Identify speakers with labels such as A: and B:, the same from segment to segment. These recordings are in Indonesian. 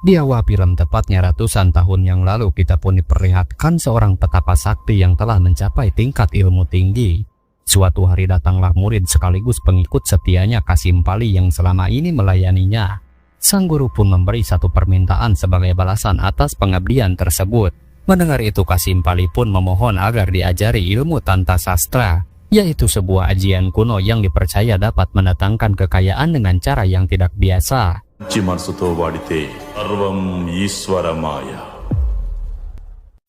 A: Di awal film tepatnya ratusan tahun yang lalu kita pun diperlihatkan seorang petapa sakti yang telah mencapai tingkat ilmu tinggi. Suatu hari datanglah murid sekaligus pengikut setianya Kasimpali yang selama ini melayaninya. Sang guru pun memberi satu permintaan sebagai balasan atas pengabdian tersebut. Mendengar itu Kasimpali pun memohon agar diajari ilmu Tanta Sastra, yaitu sebuah ajian kuno yang dipercaya dapat mendatangkan kekayaan dengan cara yang tidak biasa.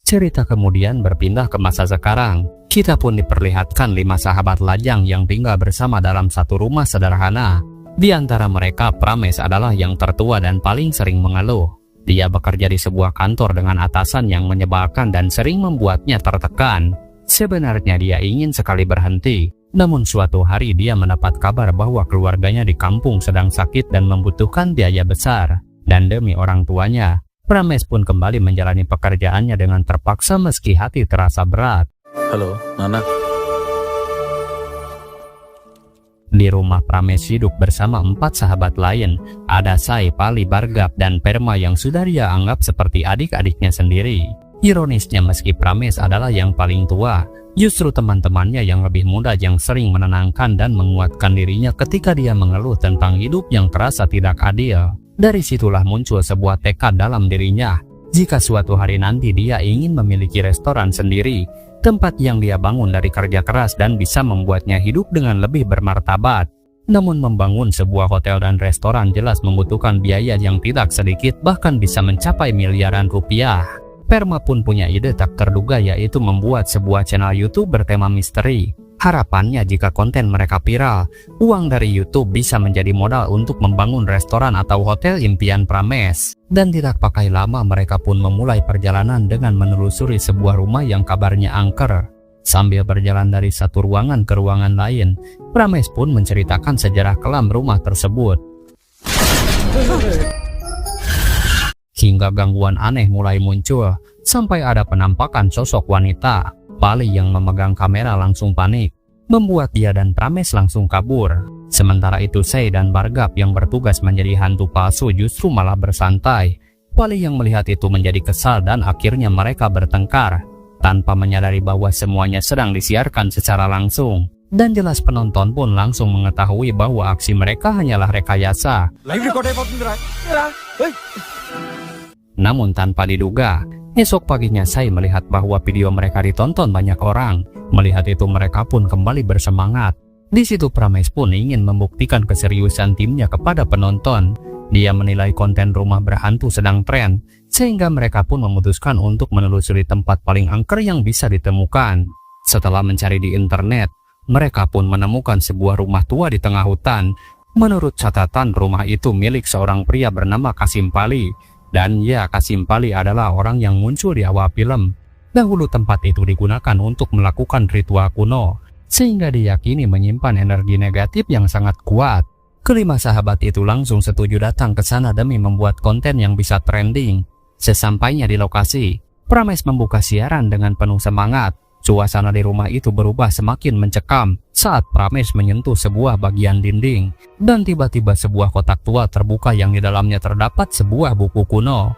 A: Cerita kemudian berpindah ke masa sekarang. Kita pun diperlihatkan 5 sahabat lajang yang tinggal bersama dalam satu rumah sederhana. Di antara mereka Prames adalah yang tertua dan paling sering mengeluh. Dia bekerja di sebuah kantor dengan atasan yang menyebalkan dan sering membuatnya tertekan. Sebenarnya dia ingin sekali berhenti. Namun suatu hari dia mendapat kabar bahwa keluarganya di kampung sedang sakit dan membutuhkan biaya besar. Dan demi orang tuanya, Prames pun kembali menjalani pekerjaannya dengan terpaksa meski hati terasa berat.
B: Halo, Nana.
A: Di rumah Prames hidup bersama 4 sahabat lain. Ada Sai, Pali, Bargap, dan Perma yang sudah dia anggap seperti adik-adiknya sendiri. Ironisnya meski Prames adalah yang paling tua, justru teman-temannya yang lebih muda yang sering menenangkan dan menguatkan dirinya ketika dia mengeluh tentang hidup yang terasa tidak adil. Dari situlah muncul sebuah tekad dalam dirinya. Jika suatu hari nanti dia ingin memiliki restoran sendiri, tempat yang dia bangun dari kerja keras dan bisa membuatnya hidup dengan lebih bermartabat. Namun membangun sebuah hotel dan restoran jelas membutuhkan biaya yang tidak sedikit, bahkan bisa mencapai miliaran rupiah. Perma pun punya ide tak terduga, yaitu membuat sebuah channel YouTube bertema misteri. Harapannya jika konten mereka viral, uang dari YouTube bisa menjadi modal untuk membangun restoran atau hotel impian Prames. Dan tidak pakai lama mereka pun memulai perjalanan dengan menelusuri sebuah rumah yang kabarnya angker. Sambil berjalan dari satu ruangan ke ruangan lain, Prames pun menceritakan sejarah kelam rumah tersebut. Hingga gangguan aneh mulai muncul, sampai ada penampakan sosok wanita. Pali yang memegang kamera langsung panik, membuat dia dan Prames langsung kabur. Sementara itu Sei dan Bargap yang bertugas menjadi hantu palsu justru malah bersantai. Pali yang melihat itu menjadi kesal dan akhirnya mereka bertengkar, tanpa menyadari bahwa semuanya sedang disiarkan secara langsung. Dan jelas penonton pun langsung mengetahui bahwa aksi mereka hanyalah rekayasa. Namun tanpa diduga, esok paginya Sai melihat bahwa video mereka ditonton banyak orang. Melihat itu mereka pun kembali bersemangat. Di situ Prames pun ingin membuktikan keseriusan timnya kepada penonton. Dia menilai konten rumah berhantu sedang tren, sehingga mereka pun memutuskan untuk menelusuri tempat paling angker yang bisa ditemukan. Setelah mencari di internet, mereka pun menemukan sebuah rumah tua di tengah hutan. Menurut catatan, rumah itu milik seorang pria bernama Kasimpali. Dan ya, Kasimpali adalah orang yang muncul di awal film. Dahulu tempat itu digunakan untuk melakukan ritual kuno, sehingga diyakini menyimpan energi negatif yang sangat kuat. Kelima sahabat itu langsung setuju datang ke sana demi membuat konten yang bisa trending. Sesampainya di lokasi, Prames membuka siaran dengan penuh semangat. Suasana di rumah itu berubah semakin mencekam saat Prames menyentuh sebuah bagian dinding. Dan tiba-tiba sebuah kotak tua terbuka yang di dalamnya terdapat sebuah buku kuno.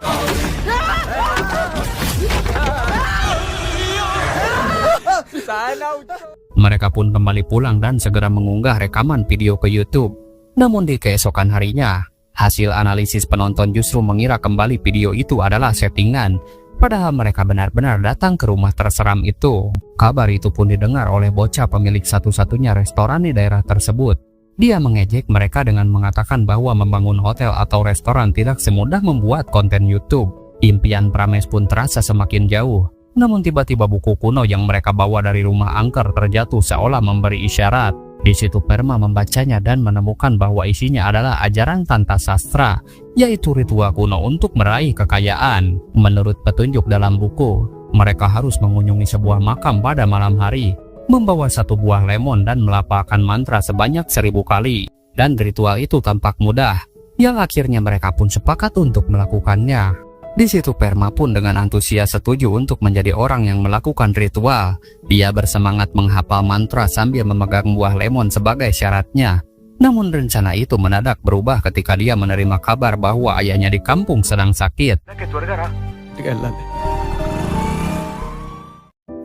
A: Mereka pun kembali pulang dan segera mengunggah rekaman video ke YouTube. Namun di keesokan harinya, hasil analisis penonton justru mengira kembali video itu adalah settingan. Padahal mereka benar-benar datang ke rumah terseram itu. Kabar itu pun didengar oleh bocah pemilik satu-satunya restoran di daerah tersebut. Dia mengejek mereka dengan mengatakan bahwa membangun hotel atau restoran tidak semudah membuat konten YouTube. Impian Prames pun terasa semakin jauh. Namun tiba-tiba buku kuno yang mereka bawa dari rumah angker terjatuh seolah memberi isyarat. Di situ Perma membacanya dan menemukan bahwa isinya adalah ajaran Tanta Sastra, yaitu ritual kuno untuk meraih kekayaan. Menurut petunjuk dalam buku, mereka harus mengunjungi sebuah makam pada malam hari, membawa satu buah lemon dan melafalkan mantra sebanyak 1000 kali. Dan ritual itu tampak mudah, yang akhirnya mereka pun sepakat untuk melakukannya. Di situ Perma pun dengan antusias setuju untuk menjadi orang yang melakukan ritual. Dia bersemangat menghafal mantra sambil memegang buah lemon sebagai syaratnya. Namun rencana itu mendadak berubah ketika dia menerima kabar bahwa ayahnya di kampung sedang sakit.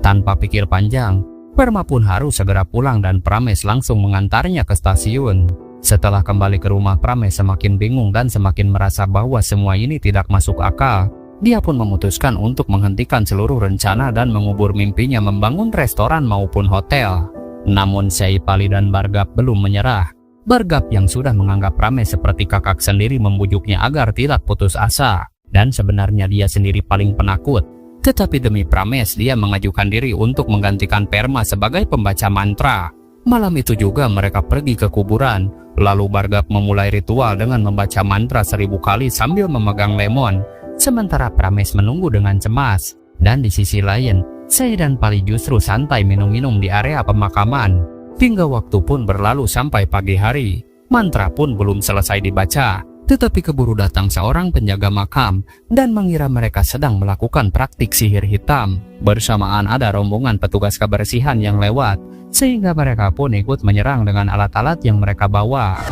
A: Tanpa pikir panjang, Perma pun harus segera pulang dan Prames langsung mengantarnya ke stasiun. Setelah kembali ke rumah, Prames semakin bingung dan semakin merasa bahwa semua ini tidak masuk akal. Dia pun memutuskan untuk menghentikan seluruh rencana dan mengubur mimpinya membangun restoran maupun hotel. Namun Saipali dan Bhargav belum menyerah. Bhargav yang sudah menganggap Prames seperti kakak sendiri membujuknya agar tidak putus asa. Dan sebenarnya dia sendiri paling penakut. Tetapi demi Prames, dia mengajukan diri untuk menggantikan Perma sebagai pembaca mantra. Malam itu juga mereka pergi ke kuburan. Lalu Bhargav memulai ritual dengan membaca mantra 1000 kali sambil memegang lemon. Sementara Prames menunggu dengan cemas. Dan di sisi lain, Sai dan Pali justru santai minum-minum di area pemakaman. Hingga waktu pun berlalu sampai pagi hari. Mantra pun belum selesai dibaca. Tetapi keburu datang seorang penjaga makam dan mengira mereka sedang melakukan praktik sihir hitam. Bersamaan ada rombongan petugas kebersihan yang lewat, sehingga mereka pun ikut menyerang dengan alat-alat yang mereka bawa.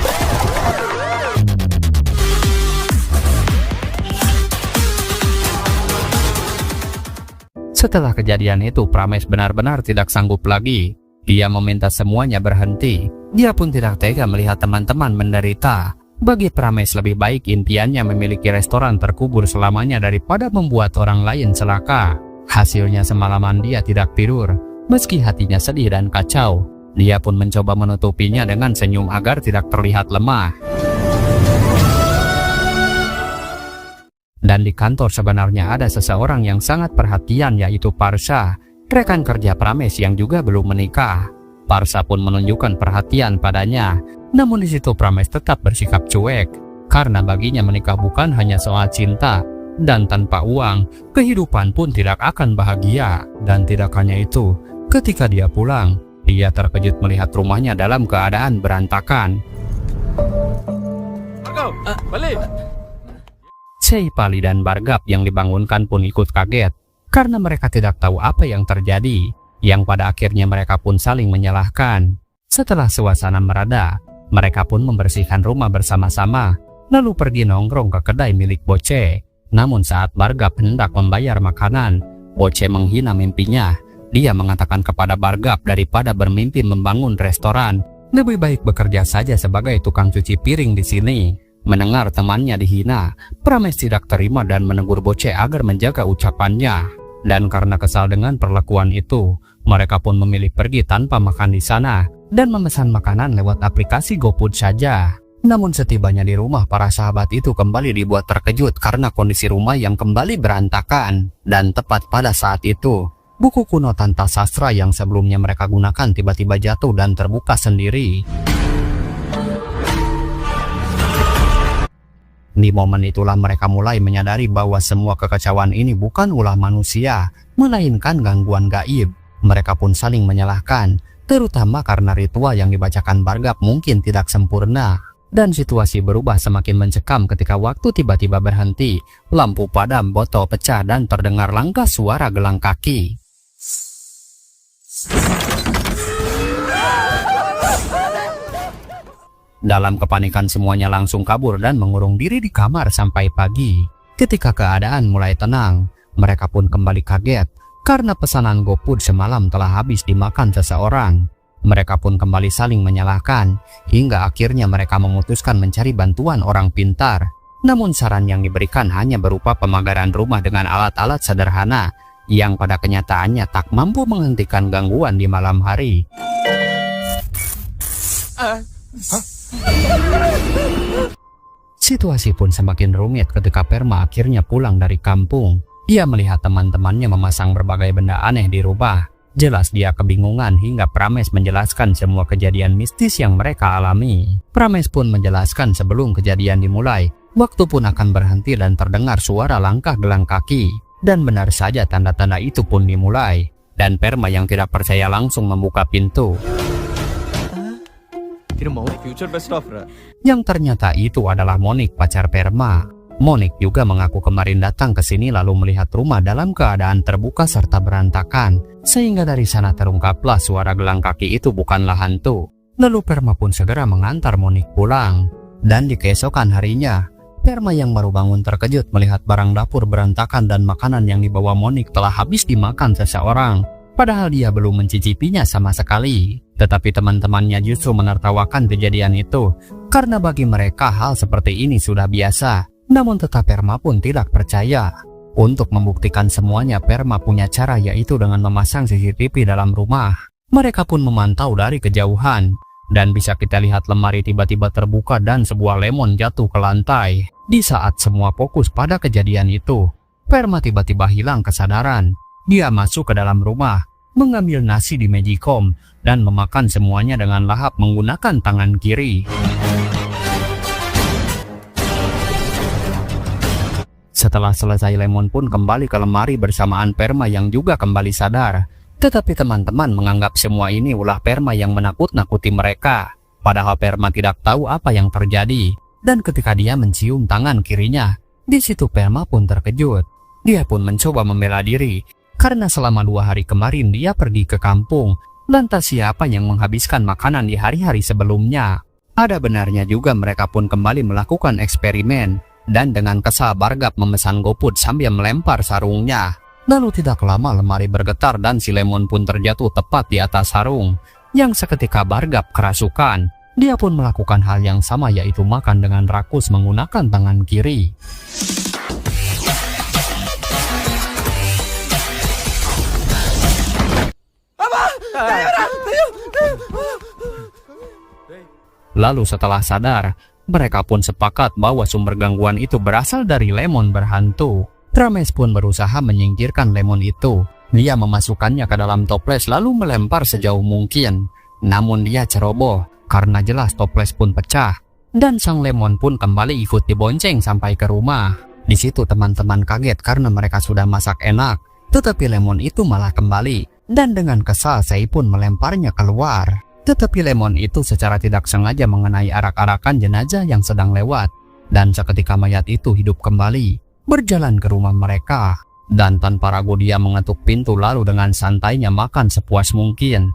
A: Setelah kejadian itu, Prames benar-benar tidak sanggup lagi. Dia meminta semuanya berhenti. Dia pun tidak tega melihat teman-teman menderita. Bagi Prames lebih baik impiannya memiliki restoran terkubur selamanya daripada membuat orang lain celaka. Hasilnya semalaman dia tidak tidur. Meski hatinya sedih dan kacau, dia pun mencoba menutupinya dengan senyum agar tidak terlihat lemah. Dan di kantor sebenarnya ada seseorang yang sangat perhatian, yaitu Parsha, rekan kerja Prames yang juga belum menikah. Parsha pun menunjukkan perhatian padanya. Namun di situ Prames tetap bersikap cuek, karena baginya menikah bukan hanya soal cinta, dan tanpa uang, kehidupan pun tidak akan bahagia. Dan tidak hanya itu, ketika dia pulang, dia terkejut melihat rumahnya dalam keadaan berantakan. Saipali dan Bhargav yang dibangunkan pun ikut kaget, karena mereka tidak tahu apa yang terjadi, yang pada akhirnya mereka pun saling menyalahkan. Setelah suasana mereda, mereka pun membersihkan rumah bersama-sama, lalu pergi nongkrong ke kedai milik Boche. Namun saat Bhargav hendak membayar makanan, Boche menghina mimpinya. Dia mengatakan kepada Bhargav daripada bermimpi membangun restoran, lebih baik bekerja saja sebagai tukang cuci piring di sini. Mendengar temannya dihina, Prames tidak terima dan menegur Boche agar menjaga ucapannya. Dan karena kesal dengan perlakuan itu, mereka pun memilih pergi tanpa makan di sana dan memesan makanan lewat aplikasi GoFood saja. Namun setibanya di rumah, para sahabat itu kembali dibuat terkejut karena kondisi rumah yang kembali berantakan. Dan tepat pada saat itu, buku kuno Tanta Sastra yang sebelumnya mereka gunakan tiba-tiba jatuh dan terbuka sendiri. Di momen itulah mereka mulai menyadari bahwa semua kekacauan ini bukan ulah manusia, melainkan gangguan gaib. Mereka pun saling menyalahkan, terutama karena ritual yang dibacakan Bhargav mungkin tidak sempurna. Dan situasi berubah semakin mencekam ketika waktu tiba-tiba berhenti, lampu padam, botol pecah, dan terdengar langkah suara gelang kaki. Dalam kepanikan semuanya langsung kabur dan mengurung diri di kamar sampai pagi. Ketika keadaan mulai tenang, mereka pun kembali kaget karena pesanan GoFood semalam telah habis dimakan seseorang. Mereka pun kembali saling menyalahkan, hingga akhirnya mereka memutuskan mencari bantuan orang pintar. Namun saran yang diberikan hanya berupa pemagaran rumah dengan alat-alat sederhana, yang pada kenyataannya tak mampu menghentikan gangguan di malam hari. Situasi pun semakin rumit ketika Perma akhirnya pulang dari kampung. Dia melihat teman-temannya memasang berbagai benda aneh di rumah. Jelas dia kebingungan hingga Prames menjelaskan semua kejadian mistis yang mereka alami. Prames pun menjelaskan sebelum kejadian dimulai, waktu pun akan berhenti dan terdengar suara langkah gelang kaki. Dan benar saja tanda-tanda itu pun dimulai. Dan Perma yang tidak percaya langsung membuka pintu. Yang ternyata itu adalah Monik, pacar Perma. Monik juga mengaku kemarin datang ke sini lalu melihat rumah dalam keadaan terbuka serta berantakan, sehingga dari sana terungkaplah suara gelang kaki itu bukanlah hantu. Lalu Perma pun segera mengantar Monik pulang. Dan di keesokan harinya, Perma yang baru bangun terkejut melihat barang dapur berantakan dan makanan yang dibawa Monik telah habis dimakan seseorang. Padahal dia belum mencicipinya sama sekali. Tetapi teman-temannya justru menertawakan kejadian itu, karena bagi mereka hal seperti ini sudah biasa. Namun tetap Perma pun tidak percaya. Untuk membuktikan semuanya, Perma punya cara, yaitu dengan memasang CCTV dalam rumah. Mereka pun memantau dari kejauhan. Dan bisa kita lihat lemari tiba-tiba terbuka dan sebuah lemon jatuh ke lantai. Di saat semua fokus pada kejadian itu, Perma tiba-tiba hilang kesadaran. Dia masuk ke dalam rumah, mengambil nasi di Magicom, dan memakan semuanya dengan lahap menggunakan tangan kiri. Setelah selesai, lemon pun kembali ke lemari bersamaan Perma yang juga kembali sadar. Tetapi teman-teman menganggap semua ini ulah Perma yang menakut-nakuti mereka. Padahal Perma tidak tahu apa yang terjadi. Dan ketika dia mencium tangan kirinya, di situ Perma pun terkejut. Dia pun mencoba membela diri, karena selama 2 hari kemarin dia pergi ke kampung. Lantas siapa yang menghabiskan makanan di hari-hari sebelumnya? Ada benarnya juga mereka pun kembali melakukan eksperimen. Dan dengan kesal Bargap memesan GoFood sambil melempar sarungnya. Lalu tidak lama lemari bergetar dan si lemon pun terjatuh tepat di atas sarung. Yang seketika Bargap kerasukan. Dia pun melakukan hal yang sama, yaitu makan dengan rakus menggunakan tangan kiri. Lalu setelah sadar, mereka pun sepakat bahwa sumber gangguan itu berasal dari lemon berhantu. Trames pun berusaha menyingkirkan lemon itu. Dia memasukkannya ke dalam toples lalu melempar sejauh mungkin. Namun dia ceroboh, karena jelas toples pun pecah. Dan sang lemon pun kembali ikut dibonceng sampai ke rumah. Di situ teman-teman kaget karena mereka sudah masak enak. Tetapi lemon itu malah kembali. Dan dengan kesal Sei pun melemparnya keluar. Tetapi lemon itu secara tidak sengaja mengenai arak-arakan jenazah yang sedang lewat. Dan seketika mayat itu hidup kembali, berjalan ke rumah mereka. Dan tanpa ragu dia mengetuk pintu lalu dengan santainya makan sepuas mungkin.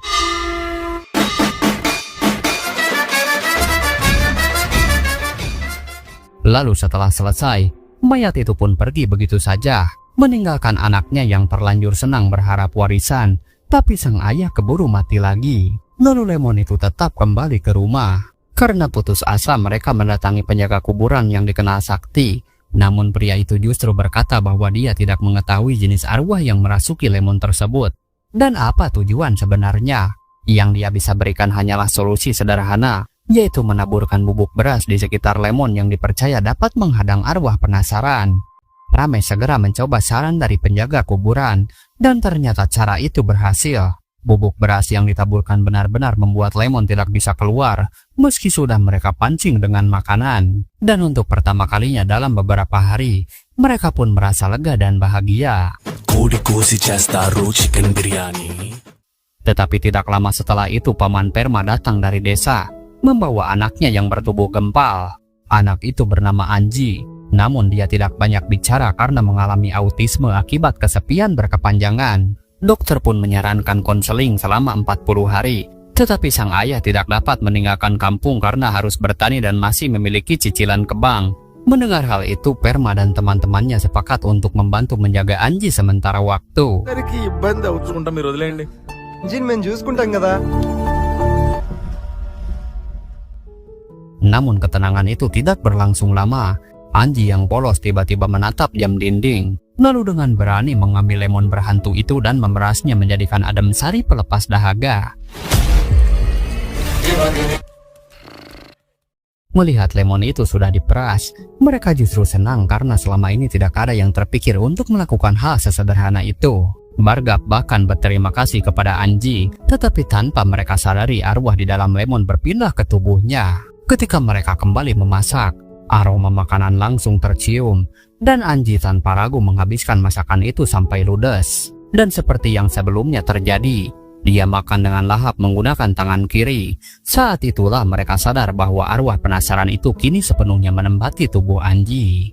A: Lalu setelah selesai, mayat itu pun pergi begitu saja, meninggalkan anaknya yang terlanjur senang berharap warisan. Tapi sang ayah keburu mati lagi. Lalu lemon itu tetap kembali ke rumah. Karena putus asa mereka mendatangi penjaga kuburan yang dikenal sakti. Namun pria itu justru berkata bahwa dia tidak mengetahui jenis arwah yang merasuki lemon tersebut. Dan apa tujuan sebenarnya? Yang dia bisa berikan hanyalah solusi sederhana, yaitu menaburkan bubuk beras di sekitar lemon yang dipercaya dapat menghadang arwah penasaran. Rame segera mencoba saran dari penjaga kuburan. Dan ternyata cara itu berhasil. Bubuk beras yang ditaburkan benar-benar membuat lemon tidak bisa keluar, meski sudah mereka pancing dengan makanan. Dan untuk pertama kalinya dalam beberapa hari, mereka pun merasa lega dan bahagia. Tetapi tidak lama setelah itu Paman Perma datang dari desa, membawa anaknya yang bertubuh gempal. Anak itu bernama Anji, namun dia tidak banyak bicara karena mengalami autisme akibat kesepian berkepanjangan. Dokter pun menyarankan konseling selama 40 hari. Tetapi sang ayah tidak dapat meninggalkan kampung karena harus bertani dan masih memiliki cicilan ke bank. Mendengar hal itu, Perma dan teman-temannya sepakat untuk membantu menjaga Anji sementara waktu. Namun ketenangan itu tidak berlangsung lama. Anji yang polos tiba-tiba menatap jam dinding. Lalu dengan berani mengambil lemon berhantu itu dan memerasnya menjadikan adem sari pelepas dahaga. Melihat lemon itu sudah diperas, mereka justru senang karena selama ini tidak ada yang terpikir untuk melakukan hal sesederhana itu. Bargap bahkan berterima kasih kepada Anji, tetapi tanpa mereka sadari arwah di dalam lemon berpindah ke tubuhnya. Ketika mereka kembali memasak, aroma makanan langsung tercium. Dan Anji tanpa ragu menghabiskan masakan itu sampai ludes. Dan seperti yang sebelumnya terjadi, dia makan dengan lahap menggunakan tangan kiri. Saat itulah mereka sadar bahwa arwah penasaran itu kini sepenuhnya menempati tubuh Anji.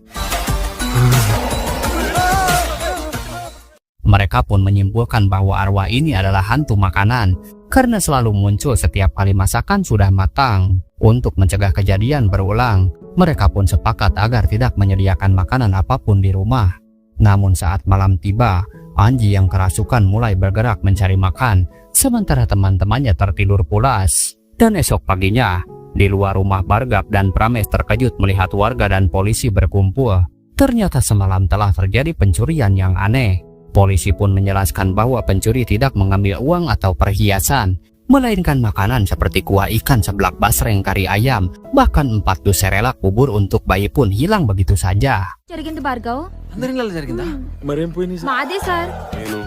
A: Mereka pun menyimpulkan bahwa arwah ini adalah hantu makanan, karena selalu muncul setiap kali masakan sudah matang. Untuk mencegah kejadian berulang, mereka pun sepakat agar tidak menyediakan makanan apapun di rumah. Namun saat malam tiba, Anji yang kerasukan mulai bergerak mencari makan, sementara teman-temannya tertidur pulas. Dan esok paginya, di luar rumah Bargap dan Prames terkejut melihat warga dan polisi berkumpul. Ternyata semalam telah terjadi pencurian yang aneh. Polisi pun menjelaskan bahwa pencuri tidak mengambil uang atau perhiasan, melainkan makanan seperti kuah ikan seblak basreng kari ayam, bahkan 4 dus serelak bubur untuk bayi pun hilang begitu saja.
B: జరిగింది భార్గవ్
C: అందరి ఇళ్ళలో జరిగిందా మరేం పోయినాయి సార్
B: మాదే సార్
C: నేను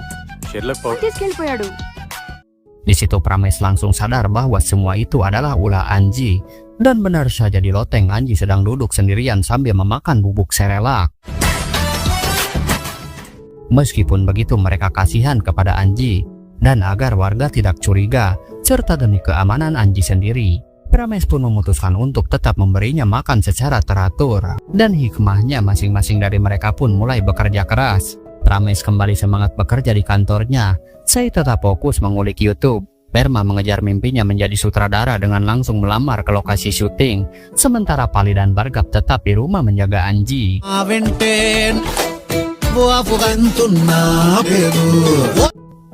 C: షెర్లక్ పౌడర్
B: తీసుకెళ్ళిపోయాడు.
A: Di situ Prames langsung sadar bahwa semua itu adalah ulah Anji. Dan benar saja di loteng Anji sedang duduk sendirian sambil memakan bubuk serelak. Meskipun begitu mereka kasihan kepada Anji. Dan agar warga tidak curiga, serta demi keamanan Anji sendiri, Prames pun memutuskan untuk tetap memberinya makan secara teratur. Dan hikmahnya masing-masing dari mereka pun mulai bekerja keras. Prames kembali semangat bekerja di kantornya. Sai tetap fokus mengulik YouTube. Perma mengejar mimpinya menjadi sutradara dengan langsung melamar ke lokasi syuting. Sementara Pali dan Bargap tetap di rumah menjaga Anji.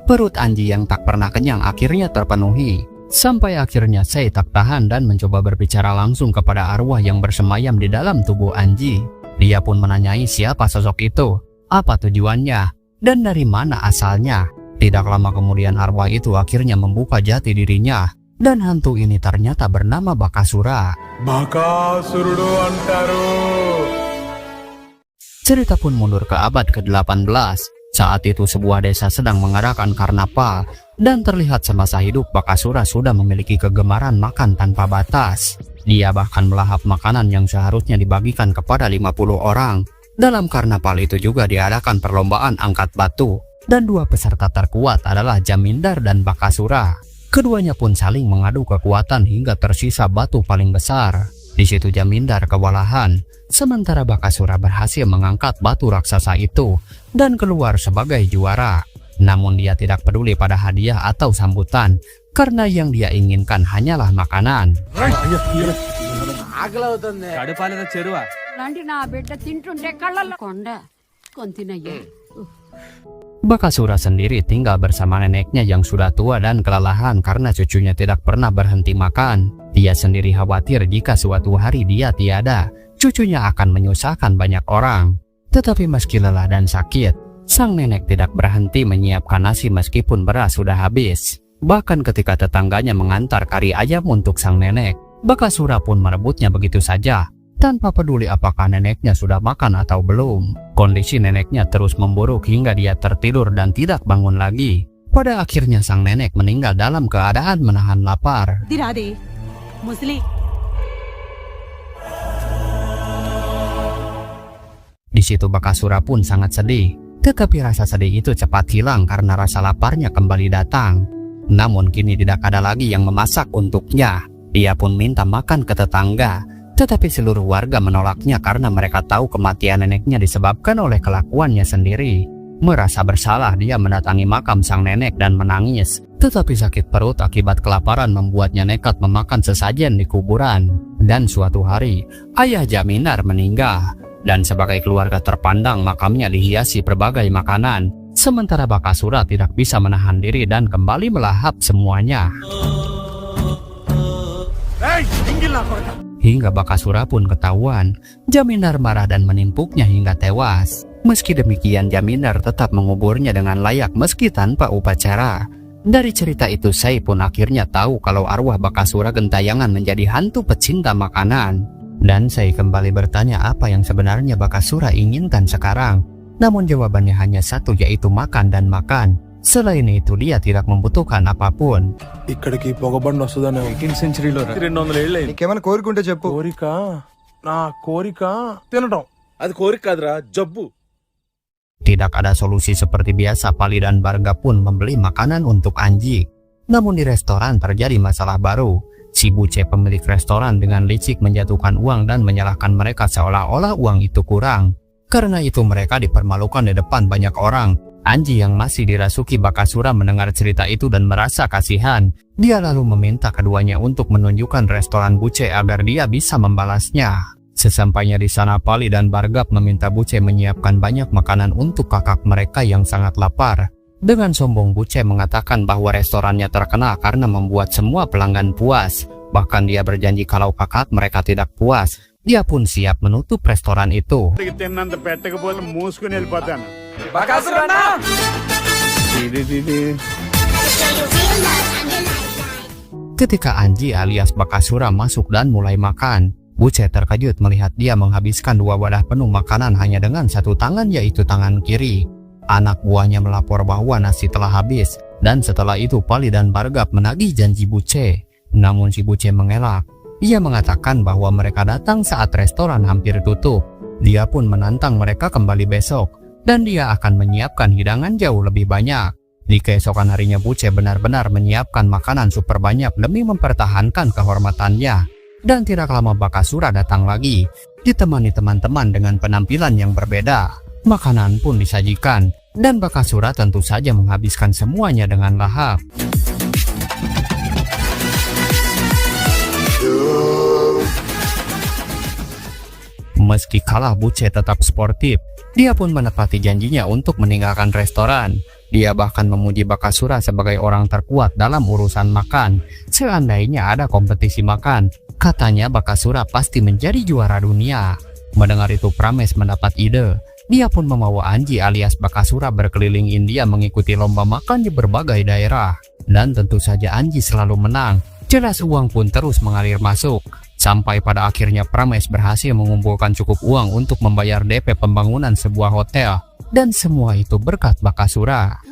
A: Perut Anji yang tak pernah kenyang akhirnya terpenuhi. Sampai akhirnya Sai tak tahan dan mencoba berbicara langsung kepada arwah yang bersemayam di dalam tubuh Anji. Dia pun menanyai siapa sosok itu, apa tujuannya, dan dari mana asalnya. Tidak lama kemudian arwah itu akhirnya membuka jati dirinya, dan hantu ini ternyata bernama Bakasura.
C: బకాసురుడు అంటారు.
A: Cerita pun mundur ke abad ke-18. Saat itu sebuah desa sedang mengadakan karnaval, dan terlihat semasa hidup Bakasura sudah memiliki kegemaran makan tanpa batas. Dia bahkan melahap makanan yang seharusnya dibagikan kepada 50 orang. Dalam karnaval itu juga diadakan perlombaan angkat batu. Dan dua peserta terkuat adalah Jamindar dan Bakasura. Keduanya pun saling mengadu kekuatan hingga tersisa batu paling besar. Di situ Jamindar kewalahan, sementara Bakasura berhasil mengangkat batu raksasa itu dan keluar sebagai juara. Namun dia tidak peduli pada hadiah atau sambutan, karena yang dia inginkan hanyalah makanan.
C: కడుపాలేదా చెరువా
B: లాంటి నా బిడ్డ తింటుంటే కళ్ళల్లో కొండ కొంతినయ్యా.
A: Bakasura sendiri tinggal bersama neneknya yang sudah tua dan kelelahan karena cucunya tidak pernah berhenti makan. Dia sendiri khawatir jika suatu hari dia tiada, cucunya akan menyusahkan banyak orang. Tetapi meski lelah dan sakit, sang nenek tidak berhenti menyiapkan nasi meskipun beras sudah habis. Bahkan ketika tetangganya mengantar kari ayam untuk sang nenek, Bakasura pun merebutnya begitu saja, tanpa peduli apakah neneknya sudah makan atau belum. Kondisi neneknya terus memburuk hingga dia tertidur dan tidak bangun lagi. Pada akhirnya sang nenek meninggal dalam keadaan menahan lapar. Di situ Bakasura pun sangat sedih. Tetapi rasa sedih itu cepat hilang karena rasa laparnya kembali datang. Namun kini tidak ada lagi yang memasak untuknya. Dia pun minta makan ke tetangga. Tetapi seluruh warga menolaknya karena mereka tahu kematian neneknya disebabkan oleh kelakuannya sendiri. Merasa bersalah, dia mendatangi makam sang nenek dan menangis. Tetapi sakit perut akibat kelaparan membuatnya nekat memakan sesajen di kuburan. Dan suatu hari, ayah Jamindar meninggal. Dan sebagai keluarga terpandang, makamnya dihiasi berbagai makanan. Sementara Bakasura tidak bisa menahan diri dan kembali melahap semuanya. Hingga Bakasura pun ketahuan, Jamindar marah dan menimpuknya hingga tewas. Meski demikian, Jamindar tetap menguburnya dengan layak meski tanpa upacara. Dari cerita itu Sai pun akhirnya tahu kalau arwah Bakasura gentayangan menjadi hantu pecinta makanan. Dan Sai kembali bertanya apa yang sebenarnya Bakasura inginkan sekarang. Namun jawabannya hanya satu, yaitu makan dan makan. Selain itu dia tidak membutuhkan apapun.
C: ఇక్కడికి పొగబండి వస్తుందని 18th సెంచరీలో 200 ఏళ్ళు
D: నీకేమైనా కోరుకుంటే చెప్పు.
C: కోరిక నా కోరిక తినటం అది కోరిక కాదురా జబ్బు.
A: Tidak ada solusi seperti biasa, Pali dan Barga pun membeli makanan untuk Anji. Namun di restoran terjadi masalah baru. Si Buce pemilik restoran dengan licik menjatuhkan uang dan menyalahkan mereka seolah-olah uang itu kurang. Karena itu mereka dipermalukan di depan banyak orang. Anji yang masih dirasuki Bakasura mendengar cerita itu dan merasa kasihan. Dia lalu meminta keduanya untuk menunjukkan restoran Buce agar dia bisa membalasnya. Sesampainya di sana, Pali dan Bargap meminta Buce menyiapkan banyak makanan untuk kakak mereka yang sangat lapar. Dengan sombong Buce mengatakan bahwa restorannya terkenal karena membuat semua pelanggan puas. Bahkan dia berjanji kalau kakak mereka tidak puas, dia pun siap menutup restoran itu.
D: తిన్నంత పెట్టకపోతే మూసుకుని వెళ్ళిపోతాను.
A: Ketika Anji alias Bakasura masuk dan mulai makan, Buce terkejut melihat dia menghabiskan 2 wadah penuh makanan hanya dengan satu tangan, yaitu tangan kiri. Anak buahnya melapor bahwa nasi telah habis, dan setelah itu Pali dan Bargap menagih janji Buce. Namun si Buce mengelak. Ia mengatakan bahwa mereka datang saat restoran hampir tutup. Dia pun menantang mereka kembali besok, dan dia akan menyiapkan hidangan jauh lebih banyak. Di keesokan harinya Buce benar-benar menyiapkan makanan super banyak demi mempertahankan kehormatannya. Dan tidak lama Bakasura datang lagi, ditemani teman-teman dengan penampilan yang berbeda. Makanan pun disajikan, dan Bakasura tentu saja menghabiskan semuanya dengan lahap. Meski kalah, Buce tetap sportif. Dia pun menepati janjinya untuk meninggalkan restoran. Dia bahkan memuji Bakasura sebagai orang terkuat dalam urusan makan. Seandainya ada kompetisi makan, katanya Bakasura pasti menjadi juara dunia. Mendengar itu Prames mendapat ide. Dia pun membawa Anji alias Bakasura berkeliling India mengikuti lomba makan di berbagai daerah. Dan tentu saja Anji selalu menang. Jelas uang pun terus mengalir masuk. Sampai pada akhirnya Prames berhasil mengumpulkan cukup uang untuk membayar DP pembangunan sebuah hotel. Dan semua itu berkat Bakasura.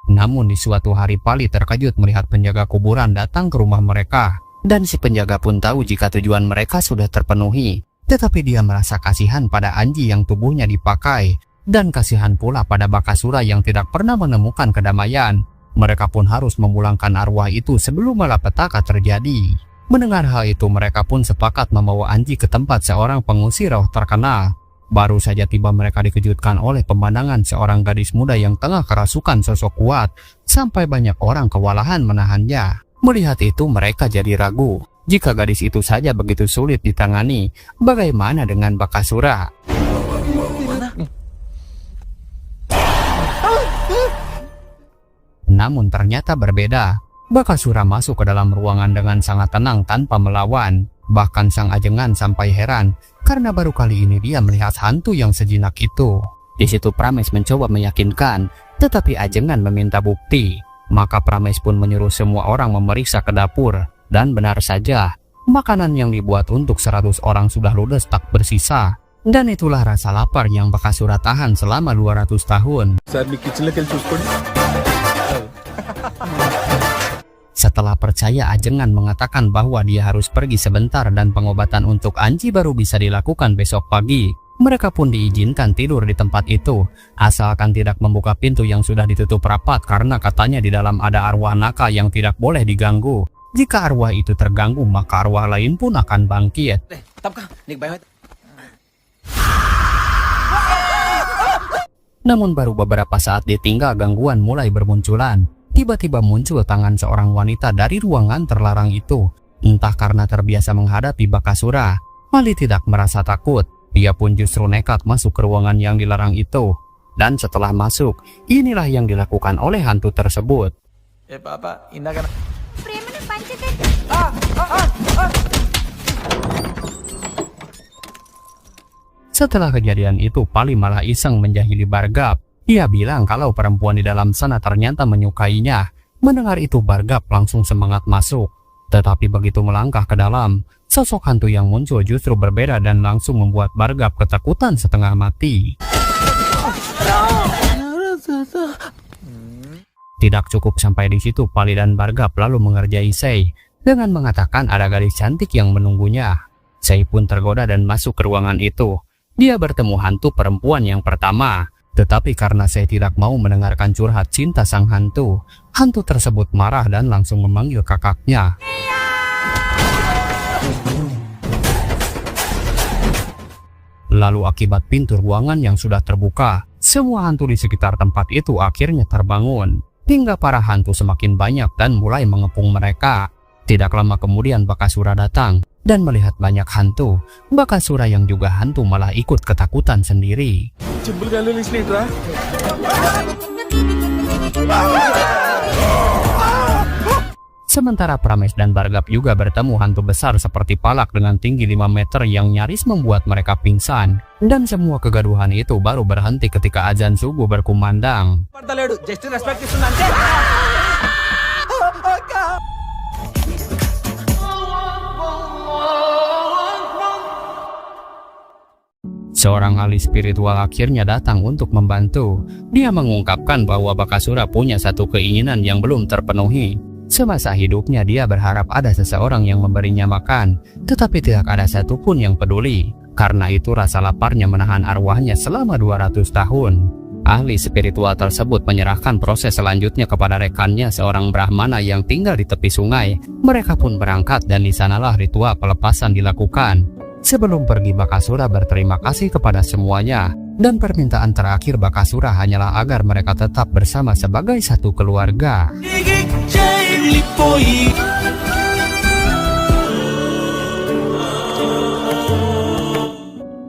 A: Namun di suatu hari Pali terkejut melihat penjaga kuburan datang ke rumah mereka. Dan si penjaga pun tahu jika tujuan mereka sudah terpenuhi. Tetapi dia merasa kasihan pada Anji yang tubuhnya dipakai. Dan kasihan pula pada Bakasura yang tidak pernah menemukan kedamaian. Mereka pun harus memulangkan arwah itu sebelum malapetaka terjadi. Mendengar hal itu, mereka pun sepakat membawa Anji ke tempat seorang pengusir roh terkenal. Baru saja tiba, mereka dikejutkan oleh pemandangan seorang gadis muda yang tengah kerasukan sosok kuat, sampai banyak orang kewalahan menahannya. Melihat itu, mereka jadi ragu. Jika gadis itu saja begitu sulit ditangani, bagaimana dengan Bakasura? Namun ternyata berbeda. Bakasura masuk ke dalam ruangan dengan sangat tenang tanpa melawan. Bahkan sang ajengan sampai heran karena baru kali ini dia melihat hantu yang sejinak itu. Di situ Prames mencoba meyakinkan, tetapi ajengan meminta bukti. Maka Prames pun menyuruh semua orang memeriksa ke dapur. Dan benar saja, makanan yang dibuat untuk 100 orang sudah ludes tak bersisa. Dan itulah rasa lapar yang Bakasura tahan selama 200 tahun. Setelah percaya, ajengan mengatakan bahwa dia harus pergi sebentar dan pengobatan untuk Anji baru bisa dilakukan besok pagi. Mereka pun diizinkan tidur di tempat itu, asalkan tidak membuka pintu yang sudah ditutup rapat karena katanya di dalam ada arwah Naka yang tidak boleh diganggu. Jika arwah itu terganggu, maka arwah lain pun akan bangkit. Namun baru beberapa saat ditinggal, gangguan mulai bermunculan. Tiba-tiba muncul tangan seorang wanita dari ruangan terlarang itu. Entah karena terbiasa menghadapi Bakasura, Pali tidak merasa takut. Dia pun justru nekat masuk ke ruangan yang dilarang itu. Dan setelah masuk, inilah yang dilakukan oleh hantu tersebut. Setelah kejadian itu, Pali malah iseng menjahili Bargap. Dia bilang kalau perempuan di dalam sana ternyata menyukainya. Mendengar itu, Bargap langsung semangat masuk. Tetapi begitu melangkah ke dalam, sosok hantu yang muncul justru berbeda dan langsung membuat Bargap ketakutan setengah mati. Tidak cukup sampai di situ, Pali dan Bargap lalu mengerjai Sei dengan mengatakan ada gadis cantik yang menunggunya. Sei pun tergoda dan masuk ke ruangan itu. Dia bertemu hantu perempuan yang pertama. Tetapi karena saya tidak mau mendengarkan curhat cinta sang hantu, hantu tersebut marah dan langsung memanggil kakaknya. Lalu akibat pintu ruangan yang sudah terbuka, semua hantu di sekitar tempat itu akhirnya terbangun. Hingga para hantu semakin banyak dan mulai mengepung mereka. Tidak lama kemudian Bakasura datang dan melihat banyak hantu. Bakasura yang juga hantu malah ikut ketakutan sendiri.
C: Jebel kali listrik lah.
A: Sementara Prames dan Bargap juga bertemu hantu besar seperti Palak dengan tinggi 5 meter yang nyaris membuat mereka pingsan. Dan semua kegaduhan itu baru berhenti ketika azan subuh berkumandang. Seorang ahli spiritual akhirnya datang untuk membantu. Dia mengungkapkan bahwa Bakasura punya satu keinginan yang belum terpenuhi. Semasa hidupnya dia berharap ada seseorang yang memberinya makan, tetapi tidak ada satupun yang peduli. Karena itu rasa laparnya menahan arwahnya selama 200 tahun. Ahli spiritual tersebut menyerahkan proses selanjutnya kepada rekannya, seorang Brahmana yang tinggal di tepi sungai. Mereka pun berangkat dan di sanalah ritual pelepasan dilakukan. Sebelum pergi, Bakasura berterima kasih kepada semuanya. Dan permintaan terakhir Bakasura hanyalah agar mereka tetap bersama sebagai satu keluarga.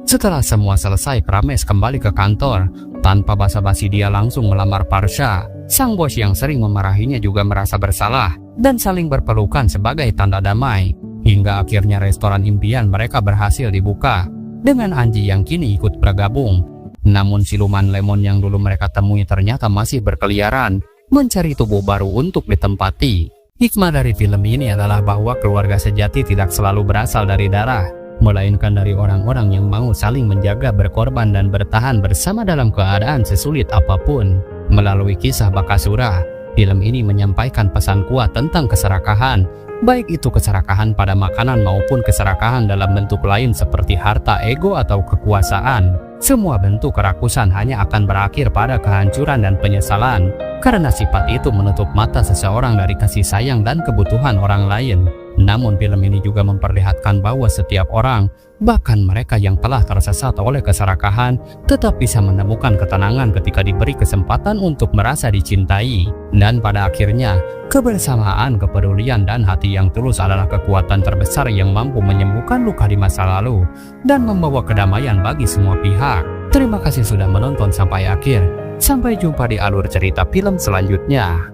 A: Setelah semua selesai, Prames kembali ke kantor. Tanpa basa-basi dia langsung melamar Parsha. Sang bos yang sering memarahinya juga merasa bersalah dan saling berpelukan sebagai tanda damai. Hingga akhirnya restoran impian mereka berhasil dibuka dengan Anji yang kini ikut bergabung. Namun siluman lemon yang dulu mereka temui ternyata masih berkeliaran mencari tubuh baru untuk ditempati. Hikmah dari film ini adalah bahwa keluarga sejati tidak selalu berasal dari darah, melainkan dari orang-orang yang mau saling menjaga, berkorban dan bertahan bersama dalam keadaan sesulit apapun. Melalui kisah Bakasura, film ini menyampaikan pesan kuat tentang keserakahan, baik itu keserakahan pada makanan maupun keserakahan dalam bentuk lain seperti harta, ego, atau kekuasaan. Semua bentuk kerakusan hanya akan berakhir pada kehancuran dan penyesalan, karena sifat itu menutup mata seseorang dari kasih sayang dan kebutuhan orang lain. Namun film ini juga memperlihatkan bahwa setiap orang, bahkan mereka yang telah tersesat oleh keserakahan, tetap bisa menemukan ketenangan ketika diberi kesempatan untuk merasa dicintai. Dan pada akhirnya, kebersamaan, kepedulian, dan hati yang tulus adalah kekuatan terbesar yang mampu menyembuhkan luka di masa lalu dan membawa kedamaian bagi semua pihak. Terima kasih sudah menonton sampai akhir. Sampai jumpa di alur cerita film selanjutnya.